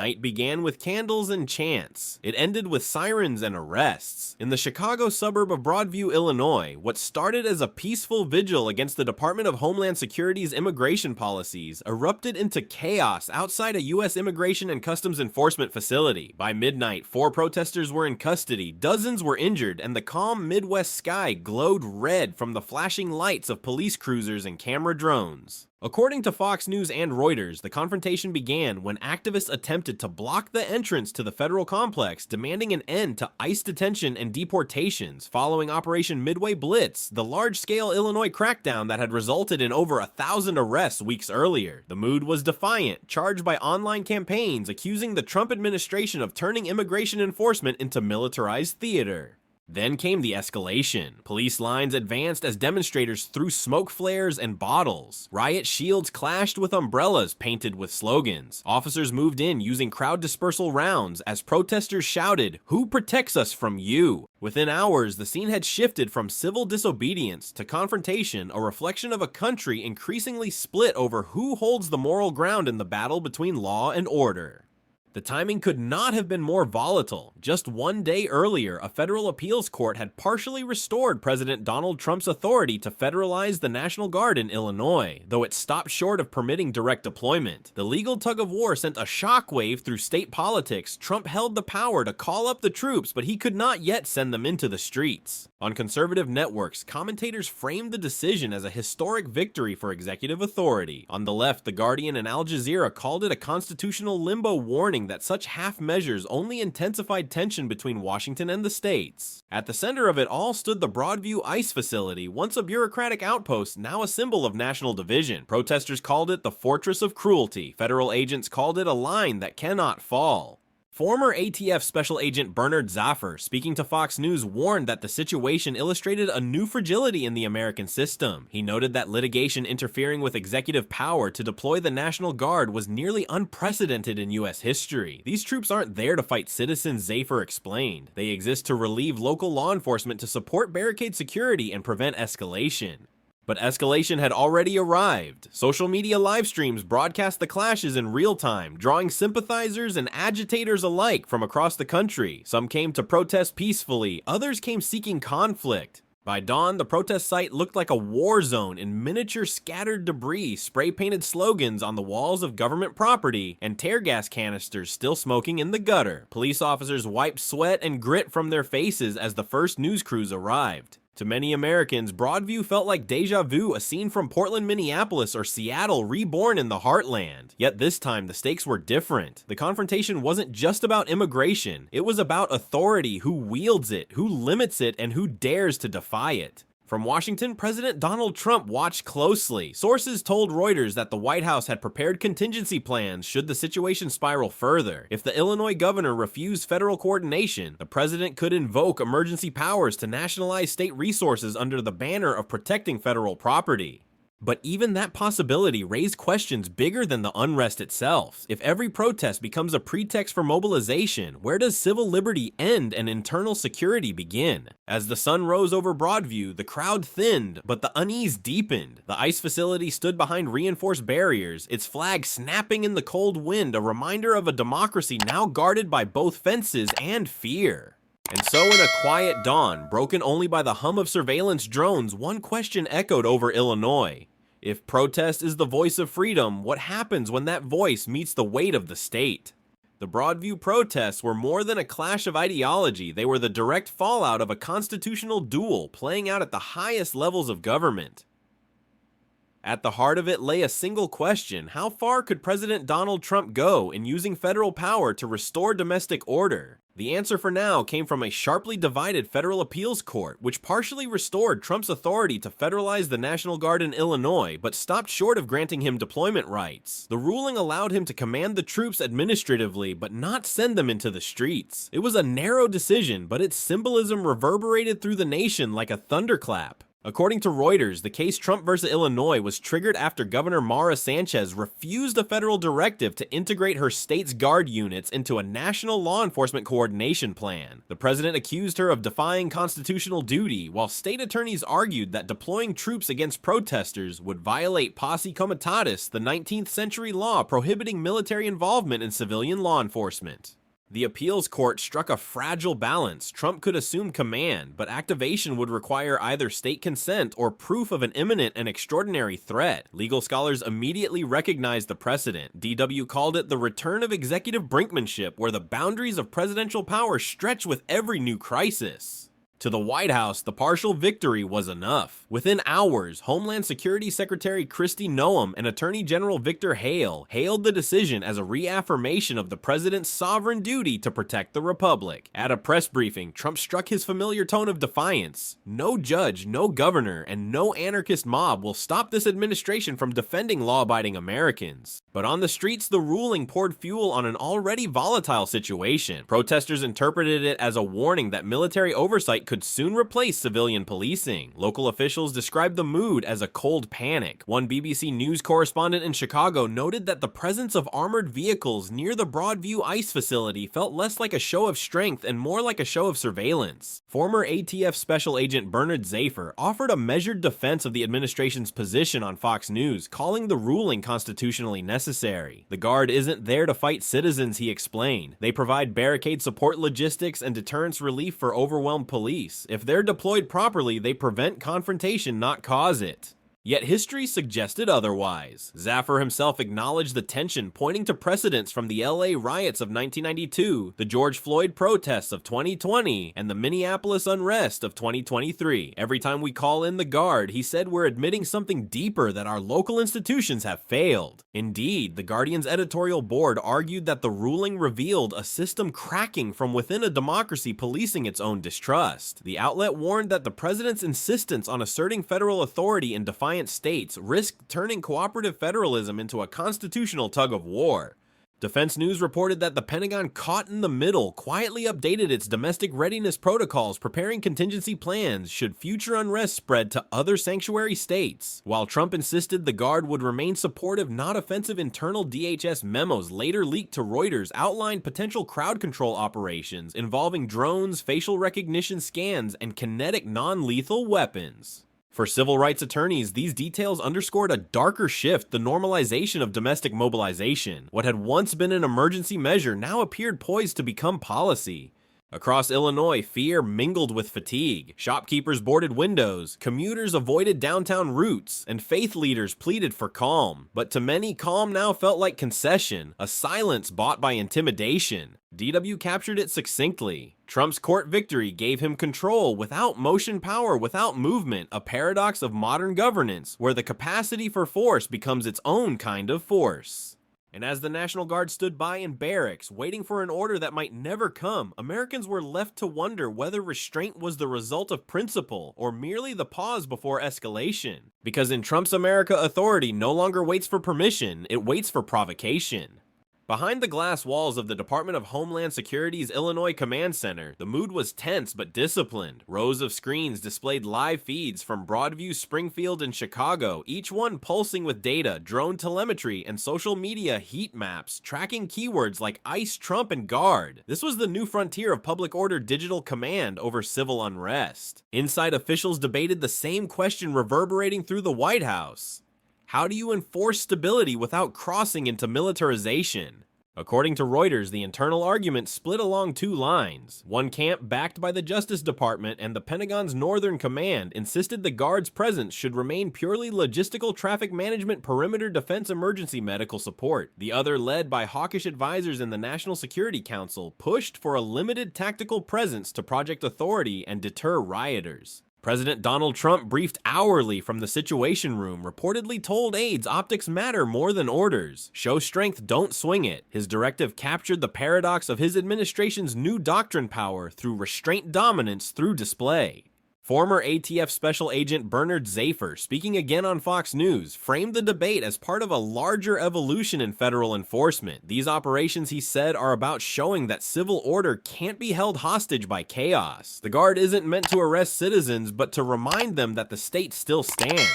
night began with candles and chants. It ended with sirens and arrests. In the Chicago suburb of Broadview, Illinois, what started as a peaceful vigil against the Department of Homeland Security's immigration policies erupted into chaos outside a U.S. Immigration and Customs Enforcement facility. By midnight, 4 protesters were in custody, dozens were injured, and the calm Midwest sky glowed red from the flashing lights of police cruisers and camera drones. According to Fox News and Reuters, the confrontation began when activists attempted to block the entrance to the federal complex, demanding an end to ICE detention and deportations following Operation Midway Blitz, the large-scale Illinois crackdown that had resulted in over 1,000 arrests weeks earlier. The mood was defiant, charged by online campaigns accusing the Trump administration of turning immigration enforcement into militarized theater. Then came the escalation. Police lines advanced as demonstrators threw smoke flares and bottles. Riot shields clashed with umbrellas painted with slogans. Officers moved in using crowd dispersal rounds as protesters shouted, "Who protects us from you?" Within hours, the scene had shifted from civil disobedience to confrontation, a reflection of a country increasingly split over who holds the moral ground in the battle between law and order. The timing could not have been more volatile. Just one day earlier, a federal appeals court had partially restored President Donald Trump's authority to federalize the National Guard in Illinois, though it stopped short of permitting direct deployment. The legal tug-of-war sent a shockwave through state politics. Trump held the power to call up the troops, but he could not yet send them into the streets. On conservative networks, commentators framed the decision as a historic victory for executive authority. On the left, The Guardian and Al Jazeera called it a constitutional limbo, warning that such half measures only intensified tension between Washington and the states. At the center of it all stood the Broadview ICE facility, once a bureaucratic outpost, now a symbol of national division. Protesters called it the Fortress of Cruelty. Federal agents called it a line that cannot fall. Former ATF Special Agent Bernard Zaffer, speaking to Fox News, warned that the situation illustrated a new fragility in the American system. He noted that litigation interfering with executive power to deploy the National Guard was nearly unprecedented in U.S. history. These troops aren't there to fight citizens, Zaffer explained. They exist to relieve local law enforcement to support barricade security and prevent escalation. But escalation had already arrived. Social media live streams broadcast the clashes in real time, drawing sympathizers and agitators alike from across the country. Some came to protest peacefully, others came seeking conflict. By dawn, the protest site looked like a war zone in miniature scattered debris, spray-painted slogans on the walls of government property, and tear gas canisters still smoking in the gutter. Police officers wiped sweat and grit from their faces as the first news crews arrived. To many Americans, Broadview felt like deja vu, a scene from Portland, Minneapolis, or Seattle reborn in the heartland. Yet this time, the stakes were different. The confrontation wasn't just about immigration. It was about authority, who wields it, who limits it, and who dares to defy it. From Washington, President Donald Trump watched closely. Sources told Reuters that the White House had prepared contingency plans should the situation spiral further. If the Illinois governor refused federal coordination, the president could invoke emergency powers to nationalize state resources under the banner of protecting federal property. But even that possibility raised questions bigger than the unrest itself. If every protest becomes a pretext for mobilization, where does civil liberty end and internal security begin? As the sun rose over Broadview, the crowd thinned, but the unease deepened. The ICE facility stood behind reinforced barriers, its flag snapping in the cold wind, a reminder of a democracy now guarded by both fences and fear. And so in a quiet dawn, broken only by the hum of surveillance drones, one question echoed over Illinois. If protest is the voice of freedom, what happens when that voice meets the weight of the state? The Broadview protests were more than a clash of ideology. They were the direct fallout of a constitutional duel playing out at the highest levels of government. At the heart of it lay a single question: how far could President Donald Trump go in using federal power to restore domestic order? The answer for now came from a sharply divided federal appeals court, which partially restored Trump's authority to federalize the National Guard in Illinois, but stopped short of granting him deployment rights. The ruling allowed him to command the troops administratively, but not send them into the streets. It was a narrow decision, but its symbolism reverberated through the nation like a thunderclap. According to Reuters, the case Trump versus Illinois was triggered after Governor Mara Sanchez refused a federal directive to integrate her state's Guard units into a national law enforcement coordination plan. The president accused her of defying constitutional duty, while state attorneys argued that deploying troops against protesters would violate posse comitatus, the 19th century law prohibiting military involvement in civilian law enforcement. The appeals court struck a fragile balance. Trump could assume command, but activation would require either state consent or proof of an imminent and extraordinary threat. Legal scholars immediately recognized the precedent. DW called it the return of executive brinkmanship, where the boundaries of presidential power stretch with every new crisis. To the White House, the partial victory was enough. Within hours, Homeland Security Secretary Kristi Noem and Attorney General Victor Hale hailed the decision as a reaffirmation of the president's sovereign duty to protect the republic. At a press briefing, Trump struck his familiar tone of defiance. No judge, no governor, and no anarchist mob will stop this administration from defending law-abiding Americans. But on the streets, the ruling poured fuel on an already volatile situation. Protesters interpreted it as a warning that military oversight could soon replace civilian policing. Local officials described the mood as a cold panic. One BBC News correspondent in Chicago noted that the presence of armored vehicles near the Broadview ICE facility felt less like a show of strength and more like a show of surveillance. Former ATF Special Agent Bernard Zafer offered a measured defense of the administration's position on Fox News, calling the ruling constitutionally necessary. The Guard isn't there to fight citizens, he explained. They provide barricade support logistics and deterrence relief for overwhelmed police. If they're deployed properly, they prevent confrontation, not cause it. Yet history suggested otherwise. Zafer himself acknowledged the tension, pointing to precedents from the LA riots of 1992, the George Floyd protests of 2020, and the Minneapolis unrest of 2023. Every time we call in the Guard, he said we're admitting something deeper, that our local institutions have failed. Indeed, the Guardian's editorial board argued that the ruling revealed a system cracking from within a democracy policing its own distrust. The outlet warned that the president's insistence on asserting federal authority in defiant states risked turning cooperative federalism into a constitutional tug-of-war. Defense News reported that the Pentagon, caught in the middle, quietly updated its domestic readiness protocols, preparing contingency plans should future unrest spread to other sanctuary states. While Trump insisted the Guard would remain supportive, not offensive, internal DHS memos later leaked to Reuters outlined potential crowd control operations involving drones, facial recognition scans, and kinetic non-lethal weapons. For civil rights attorneys, these details underscored a darker shift, the normalization of domestic mobilization. What had once been an emergency measure now appeared poised to become policy. Across Illinois, fear mingled with fatigue. Shopkeepers boarded windows, commuters avoided downtown routes, and faith leaders pleaded for calm. But to many, calm now felt like concession, a silence bought by intimidation. DW captured it succinctly. Trump's court victory gave him control without motion power, without movement, a paradox of modern governance, where the capacity for force becomes its own kind of force. And as the National Guard stood by in barracks, waiting for an order that might never come, Americans were left to wonder whether restraint was the result of principle or merely the pause before escalation. Because in Trump's America, authority no longer waits for permission, it waits for provocation. Behind the glass walls of the Department of Homeland Security's Illinois Command Center, the mood was tense but disciplined. Rows of screens displayed live feeds from Broadview, Springfield, and Chicago, each one pulsing with data, drone telemetry, and social media heat maps, tracking keywords like ICE, Trump, and Guard. This was the new frontier of public order digital command over civil unrest. Inside officials debated the same question reverberating through the White House. How do you enforce stability without crossing into militarization? According to Reuters, the internal argument split along two lines. One camp, backed by the Justice Department and the Pentagon's Northern Command, insisted the Guard's presence should remain purely logistical traffic management, perimeter defense, emergency medical support. The other, led by hawkish advisors in the National Security Council, pushed for a limited tactical presence to project authority and deter rioters. President Donald Trump, briefed hourly from the Situation Room, reportedly told aides optics matter more than orders. Show strength, don't swing it. His directive captured the paradox of his administration's new doctrine power through restraint dominance through display. Former ATF Special Agent Bernard Zafer, speaking again on Fox News, framed the debate as part of a larger evolution in federal enforcement. These operations, he said, are about showing that civil order can't be held hostage by chaos. The Guard isn't meant to arrest citizens, but to remind them that the state still stands.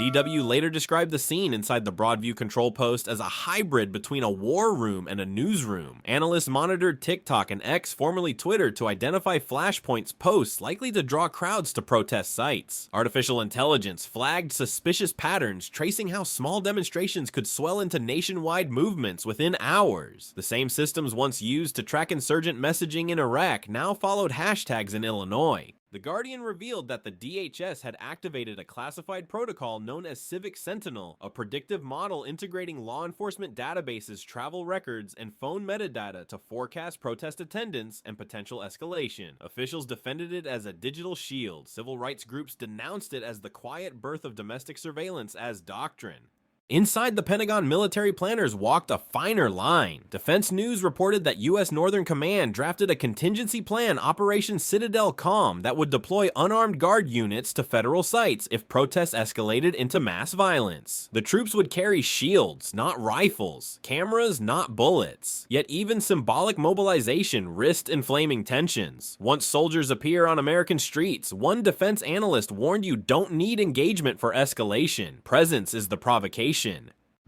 DW later described the scene inside the Broadview control post as a hybrid between a war room and a newsroom. Analysts monitored TikTok and X, formerly Twitter, to identify flashpoints posts likely to draw crowds to protest sites. Artificial intelligence flagged suspicious patterns, tracing how small demonstrations could swell into nationwide movements within hours. The same systems once used to track insurgent messaging in Iraq now followed hashtags in Illinois. The Guardian revealed that the DHS had activated a classified protocol known as Civic Sentinel, a predictive model integrating law enforcement databases, travel records, and phone metadata to forecast protest attendance and potential escalation. Officials defended it as a digital shield. Civil rights groups denounced it as the quiet birth of domestic surveillance as doctrine. Inside the Pentagon, military planners walked a finer line. Defense News reported that U.S. Northern Command drafted a contingency plan, Operation Citadel Calm, that would deploy unarmed Guard units to federal sites if protests escalated into mass violence. The troops would carry shields, not rifles, cameras, not bullets. Yet even symbolic mobilization risked inflaming tensions. Once soldiers appear on American streets, one defense analyst warned you don't need engagement for escalation. Presence is the provocation.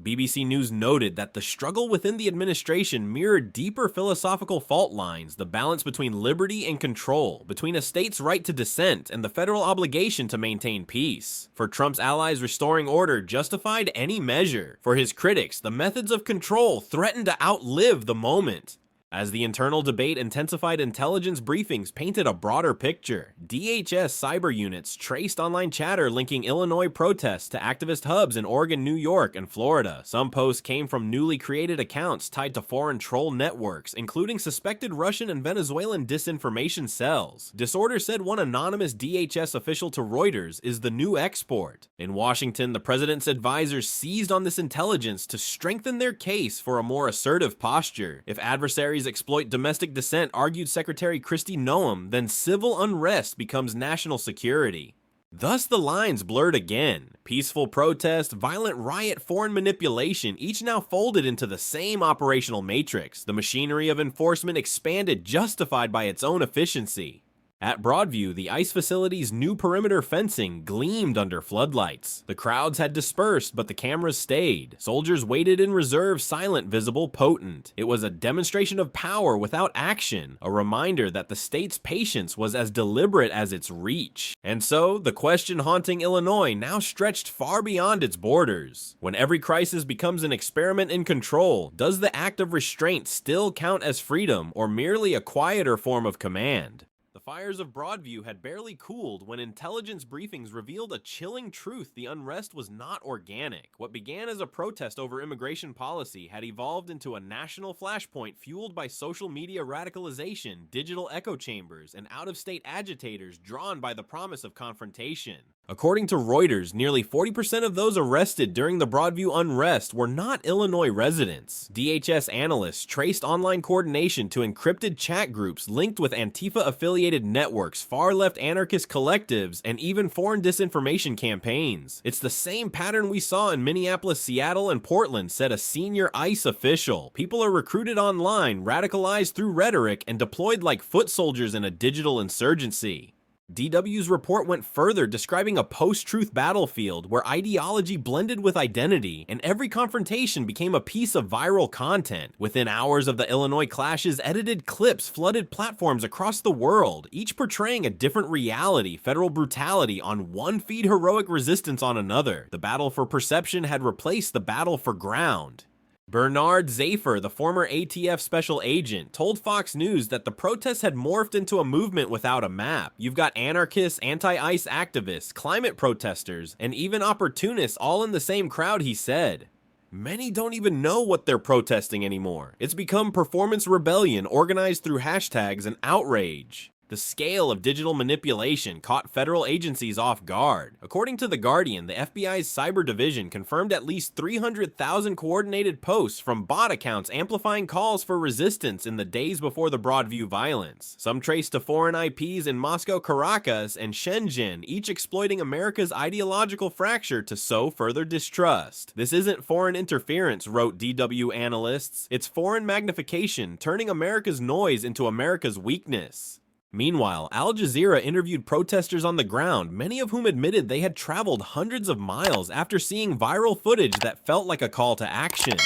BBC News noted that the struggle within the administration mirrored deeper philosophical fault lines, the balance between liberty and control, between a state's right to dissent and the federal obligation to maintain peace. For Trump's allies, restoring order justified any measure. For his critics, the methods of control threatened to outlive the moment. As the internal debate intensified, intelligence briefings painted a broader picture. DHS cyber units traced online chatter linking Illinois protests to activist hubs in Oregon, New York, and Florida. Some posts came from newly created accounts tied to foreign troll networks, including suspected Russian and Venezuelan disinformation cells. Disorder said one anonymous DHS official to Reuters is the new export. In Washington, the president's advisors seized on this intelligence to strengthen their case for a more assertive posture. If adversaries exploit domestic dissent, argued Secretary Kristi Noem, then civil unrest becomes national security. Thus the lines blurred again. Peaceful protest, violent riot, foreign manipulation, each now folded into the same operational matrix. The machinery of enforcement expanded, justified by its own efficiency. At Broadview, the ICE facility's new perimeter fencing gleamed under floodlights. The crowds had dispersed, but the cameras stayed. Soldiers waited in reserve, silent, visible, potent. It was a demonstration of power without action, a reminder that the state's patience was as deliberate as its reach. And so, the question haunting Illinois now stretched far beyond its borders. When every crisis becomes an experiment in control, does the act of restraint still count as freedom, or merely a quieter form of command? The fires of Broadview had barely cooled when intelligence briefings revealed a chilling truth: the unrest was not organic. What began as a protest over immigration policy had evolved into a national flashpoint fueled by social media radicalization, digital echo chambers, and out-of-state agitators drawn by the promise of confrontation. According to Reuters, nearly 40% of those arrested during the Broadview unrest were not Illinois residents. DHS analysts traced online coordination to encrypted chat groups linked with Antifa-affiliated networks, far-left anarchist collectives, and even foreign disinformation campaigns. It's the same pattern we saw in Minneapolis, Seattle, and Portland, said a senior ICE official. People are recruited online, radicalized through rhetoric, and deployed like foot soldiers in a digital insurgency. DW's report went further, describing a post-truth battlefield where ideology blended with identity, and every confrontation became a piece of viral content. Within hours of the Illinois clashes, edited clips flooded platforms across the world, each portraying a different reality: federal brutality on one feed, heroic resistance on another. The battle for perception had replaced the battle for ground. Bernard Zafer, the former ATF special agent, told Fox News that the protests had morphed into a movement without a map. You've got anarchists, anti-ICE activists, climate protesters, and even opportunists all in the same crowd, he said. Many don't even know what they're protesting anymore. It's become performance rebellion organized through hashtags and outrage. The scale of digital manipulation caught federal agencies off guard. According to The Guardian, the FBI's cyber division confirmed at least 300,000 coordinated posts from bot accounts amplifying calls for resistance in the days before the Broadview violence. Some traced to foreign IPs in Moscow, Caracas, and Shenzhen, each exploiting America's ideological fracture to sow further distrust. This isn't foreign interference, wrote DW analysts. It's foreign magnification, turning America's noise into America's weakness. Meanwhile, Al Jazeera interviewed protesters on the ground, many of whom admitted they had traveled hundreds of miles after seeing viral footage that felt like a call to action.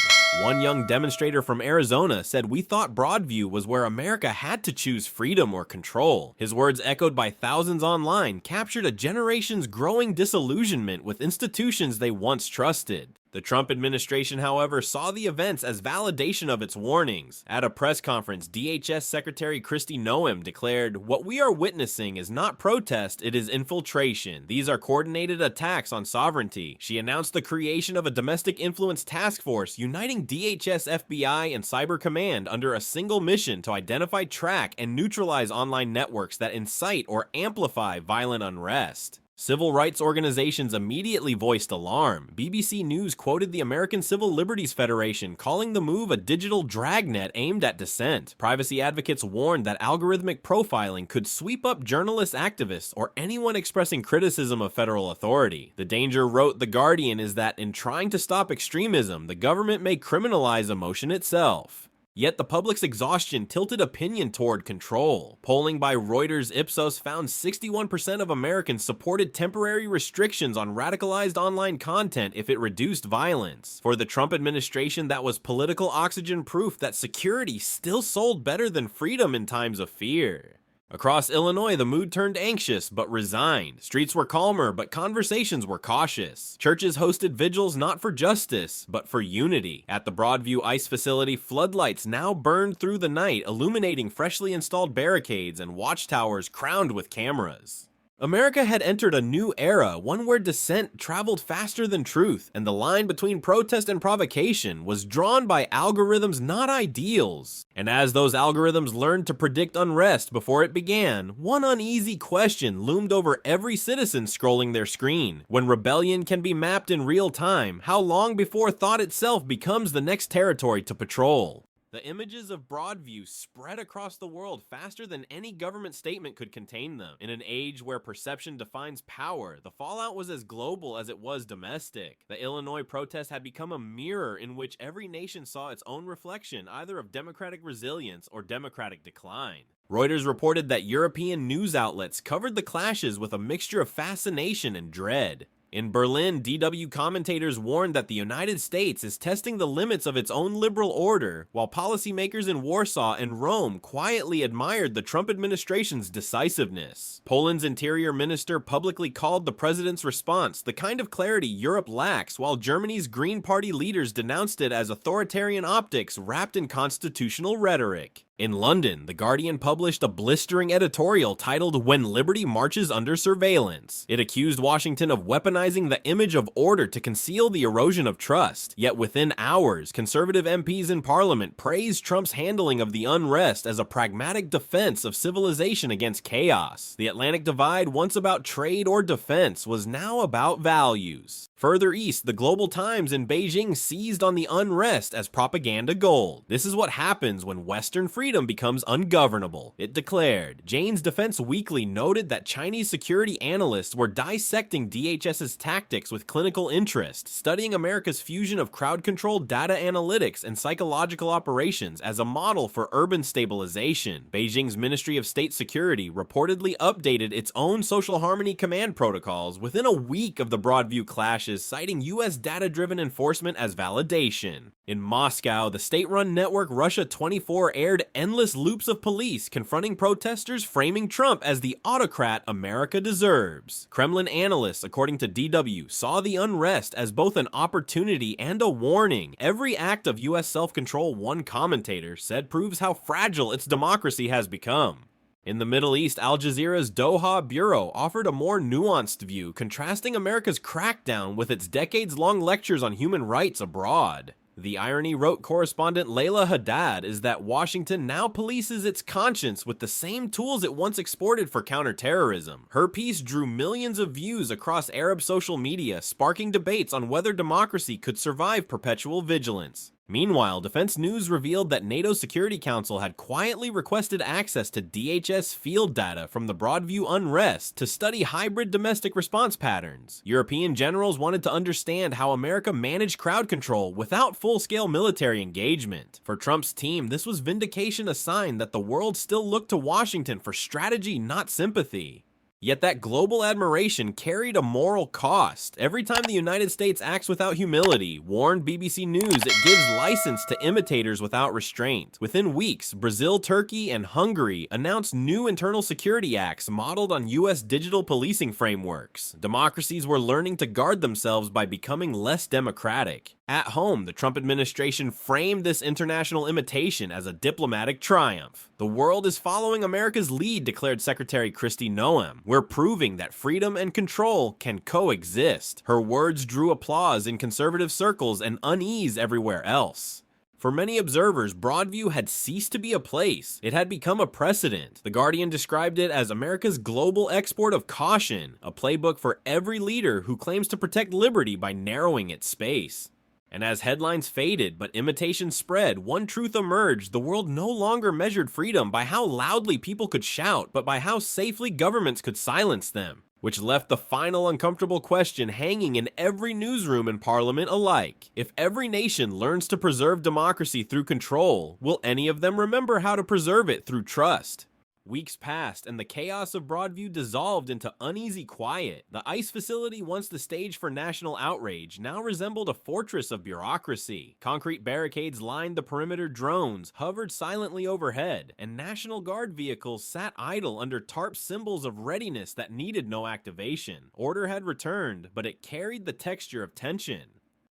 One young demonstrator from Arizona said, "We thought Broadview was where America had to choose freedom or control." His words, echoed by thousands online, captured a generation's growing disillusionment with institutions they once trusted. The Trump administration, however, saw the events as validation of its warnings. At a press conference, DHS Secretary Kristi Noem declared, "What we are witnessing is not protest, it is infiltration. These are coordinated attacks on sovereignty." She announced the creation of a domestic influence task force uniting DHS, FBI, and Cyber Command under a single mission to identify, track, and neutralize online networks that incite or amplify violent unrest. Civil rights organizations immediately voiced alarm. BBC News quoted the American Civil Liberties Federation, calling the move a digital dragnet aimed at dissent. Privacy advocates warned that algorithmic profiling could sweep up journalists, activists, or anyone expressing criticism of federal authority. The danger, wrote The Guardian, is that in trying to stop extremism, the government may criminalize emotion itself. Yet the public's exhaustion tilted opinion toward control. Polling by Reuters Ipsos found 61% of Americans supported temporary restrictions on radicalized online content if it reduced violence. For the Trump administration, that was political oxygen proof that security still sold better than freedom in times of fear. Across Illinois, the mood turned anxious but resigned. Streets were calmer, but conversations were cautious. Churches hosted vigils not for justice, but for unity. At the Broadview ICE facility, floodlights now burned through the night, illuminating freshly installed barricades and watchtowers crowned with cameras. America had entered a new era, one where dissent traveled faster than truth, and the line between protest and provocation was drawn by algorithms, not ideals. And as those algorithms learned to predict unrest before it began, one uneasy question loomed over every citizen scrolling their screen. When rebellion can be mapped in real time, how long before thought itself becomes the next territory to patrol? The images of Broadview spread across the world faster than any government statement could contain them. In an age where perception defines power, the fallout was as global as it was domestic. The Illinois protest had become a mirror in which every nation saw its own reflection, either of democratic resilience or democratic decline. Reuters reported that European news outlets covered the clashes with a mixture of fascination and dread. In Berlin, DW commentators warned that the United States is testing the limits of its own liberal order, while policymakers in Warsaw and Rome quietly admired the Trump administration's decisiveness. Poland's interior minister publicly called the president's response the kind of clarity Europe lacks, while Germany's Green Party leaders denounced it as authoritarian optics wrapped in constitutional rhetoric. In London, The Guardian published a blistering editorial titled "When Liberty Marches Under Surveillance." It accused Washington of weaponizing the image of order to conceal the erosion of trust. Yet within hours, conservative MPs in Parliament praised Trump's handling of the unrest as a pragmatic defense of civilization against chaos. The Atlantic divide, once about trade or defense, was now about values. Further east, the Global Times in Beijing seized on the unrest as propaganda gold. "This is what happens when Western freedom becomes ungovernable," it declared. Jane's Defense Weekly noted that Chinese security analysts were dissecting DHS's tactics with clinical interest, studying America's fusion of crowd-controlled data analytics and psychological operations as a model for urban stabilization. Beijing's Ministry of State Security reportedly updated its own social harmony command protocols within a week of the Broadview clashes, citing U.S. data-driven enforcement as validation. In Moscow, the state-run network Russia 24 aired endless loops of police confronting protesters, framing Trump as the autocrat America deserves. Kremlin analysts, according to DW, saw the unrest as both an opportunity and a warning. Every act of U.S. self-control, one commentator said, proves how fragile its democracy has become. In the Middle East, Al Jazeera's Doha bureau offered a more nuanced view, contrasting America's crackdown with its decades-long lectures on human rights abroad. The irony, wrote correspondent Layla Haddad, is that Washington now polices its conscience with the same tools it once exported for counterterrorism. Her piece drew millions of views across Arab social media, sparking debates on whether democracy could survive perpetual vigilance. Meanwhile, Defense News revealed that NATO's Security Council had quietly requested access to DHS field data from the Broadview unrest to study hybrid domestic response patterns. European generals wanted to understand how America managed crowd control without full-scale military engagement. For Trump's team, this was vindication, a sign that the world still looked to Washington for strategy, not sympathy. Yet that global admiration carried a moral cost. Every time the United States acts without humility, warned BBC News, it gives license to imitators without restraint. Within weeks, Brazil, Turkey, and Hungary announced new internal security acts modeled on US digital policing frameworks. Democracies were learning to guard themselves by becoming less democratic. At home, the Trump administration framed this international imitation as a diplomatic triumph. The world is following America's lead, declared Secretary Kristi Noem. We're proving that freedom and control can coexist. Her words drew applause in conservative circles and unease everywhere else. For many observers, Broadview had ceased to be a place. It had become a precedent. The Guardian described it as America's global export of caution, a playbook for every leader who claims to protect liberty by narrowing its space. And as headlines faded but imitations spread, one truth emerged: the world no longer measured freedom by how loudly people could shout, but by how safely governments could silence them. Which left the final uncomfortable question hanging in every newsroom and parliament alike. If every nation learns to preserve democracy through control, will any of them remember how to preserve it through trust? Weeks passed, and the chaos of Broadview dissolved into uneasy quiet. The ICE facility, once the stage for national outrage, now resembled a fortress of bureaucracy. Concrete barricades lined the perimeter, drones hovered silently overhead, and National Guard vehicles sat idle under tarp symbols of readiness that needed no activation. Order had returned, but it carried the texture of tension.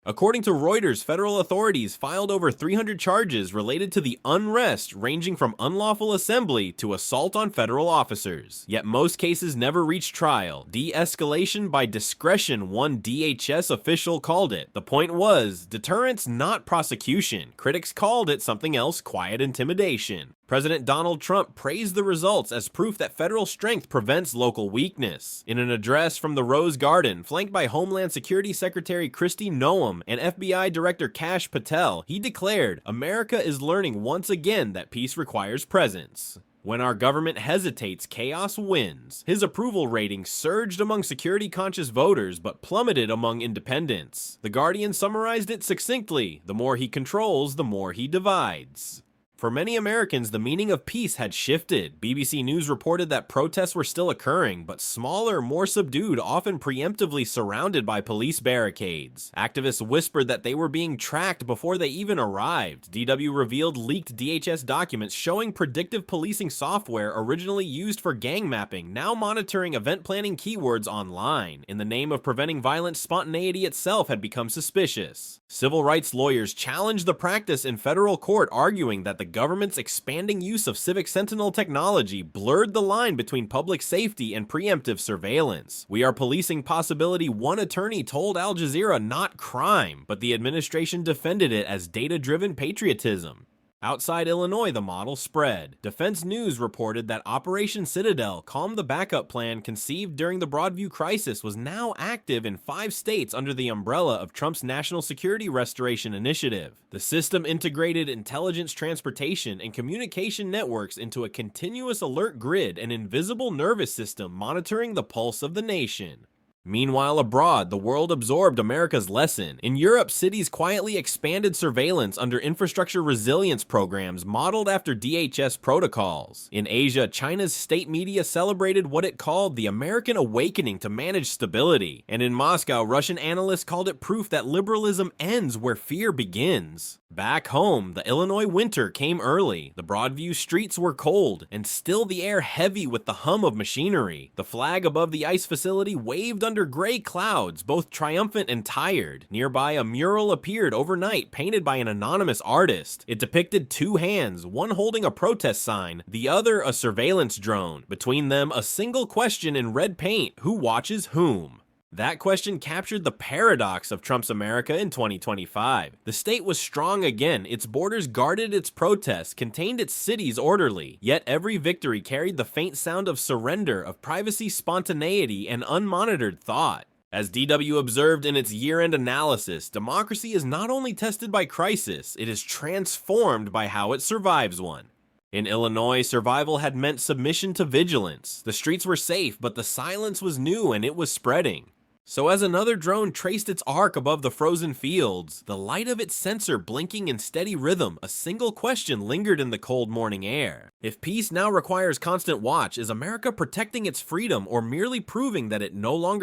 According to Reuters, federal authorities filed over 300 charges related to the unrest, ranging from unlawful assembly to assault on federal officers. Yet most cases never reached trial. De-escalation by discretion, one DHS official called it. The point was, deterrence, not prosecution. Critics called it something else: quiet intimidation. President Donald Trump praised the results as proof that federal strength prevents local weakness. In an address from the Rose Garden, flanked by Homeland Security Secretary Kristi Noem and FBI Director Kash Patel, he declared, "America is learning once again that peace requires presence. When our government hesitates, chaos wins." His approval rating surged among security-conscious voters, but plummeted among independents. The Guardian summarized it succinctly: the more he controls, the more he divides. For many Americans, the meaning of peace had shifted. BBC News reported that protests were still occurring, but smaller, more subdued, often preemptively surrounded by police barricades. Activists whispered that they were being tracked before they even arrived. DW revealed leaked DHS documents showing predictive policing software originally used for gang mapping, now monitoring event planning keywords online. In the name of preventing violence, spontaneity itself had become suspicious. Civil rights lawyers challenged the practice in federal court, arguing that the government's expanding use of civic sentinel technology blurred the line between public safety and preemptive surveillance. "We are policing possibility," one attorney told Al Jazeera, "not crime," but the administration defended it as data-driven patriotism. Outside Illinois, the model spread. Defense News reported that Operation Citadel, Calm the Backup plan conceived during the Broadview crisis, was now active in 5 states under the umbrella of Trump's National Security Restoration Initiative. The system integrated intelligence, transportation, and communication networks into a continuous alert grid, an invisible nervous system monitoring the pulse of the nation. Meanwhile, abroad, the world absorbed America's lesson. In Europe, cities quietly expanded surveillance under infrastructure resilience programs modeled after DHS protocols. In Asia, China's state media celebrated what it called the American awakening to manage stability. And in Moscow, Russian analysts called it proof that liberalism ends where fear begins. Back home, the Illinois winter came early. The Broadview streets were cold, and still the air heavy with the hum of machinery. The flag above the ICE facility waved under gray clouds, both triumphant and tired. Nearby, a mural appeared overnight, painted by an anonymous artist. It depicted 2 hands, one holding a protest sign, the other a surveillance drone. Between them, a single question in red paint: who watches whom? That question captured the paradox of Trump's America in 2025. The state was strong again, its borders guarded its protests, contained its cities orderly, yet every victory carried the faint sound of surrender, of privacy, spontaneity, and unmonitored thought. As DW observed in its year-end analysis, democracy is not only tested by crisis, it is transformed by how it survives one. In Illinois, survival had meant submission to vigilance. The streets were safe, but the silence was new and it was spreading. So as another drone traced its arc above the frozen fields, the light of its sensor blinking in steady rhythm, a single question lingered in the cold morning air. If peace now requires constant watch, is America protecting its freedom or merely proving that it no longer